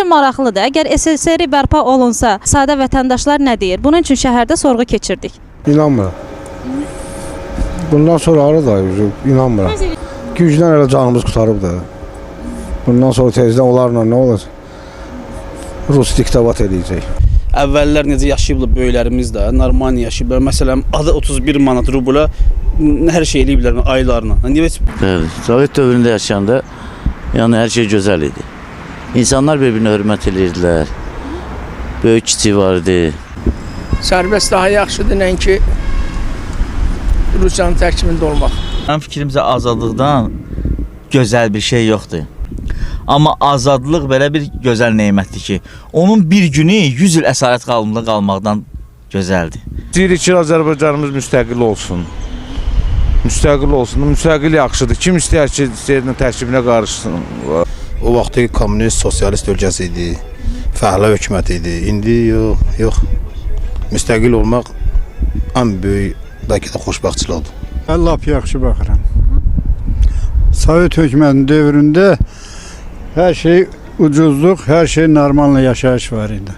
üçün maraqlıdır. Əgər SSR bərpa olunsa, sadə vətəndaşlar nə deyir? Bunun üçün şəhərdə sorğu keçirdik. İnanmıram. Bundan sonra harada inanmıram. Gücdən elə canımız qutarıb da. Bundan sonra tezdən onlarla nə olacaq? Rus diktabat edəcək. Əvvəllər necə yaşayıblar böyüklərimiz də, normal yaşayıblar. Məsələn, adı 31 manat rubla hər şey eləyiblər aylarla. Bəli, Sovet dövründə yaşayanda yəni hər şey gözəl idi. İnsanlar bir-birinə hörmət edirdilər. Böyük kiçik vardı. Sərbəst daha yaxşıdır, nəinki Rusiyanın tərkibində olmaq. Mənim fikrimcə azadlıqdan gözəl bir şey yoxdur. Amma azadlıq belə bir gözəl nemətdir ki, onun bir günü 100 il əsarət qalımında qalmaqdan gözəldir. İstəyirik ki, Azərbaycanımız müstəqil olsun. Müstəqil olsun, müstəqil yaxşıdır. Kim istəyər ki, istəyirinin tərkibinə qarışsın. O vaxtı komünist, sosialist ölkəsi idi, fəhlə hökumət idi. İndi yox. Müstəqil olmaq ən böyük, bəlkə də xoşbəxtçilikdir. Mən lap yaxşı baxıram. Sovet hökumətinin dövründə hər şey ucuzluq, hər şey normalla yaşayış var idi.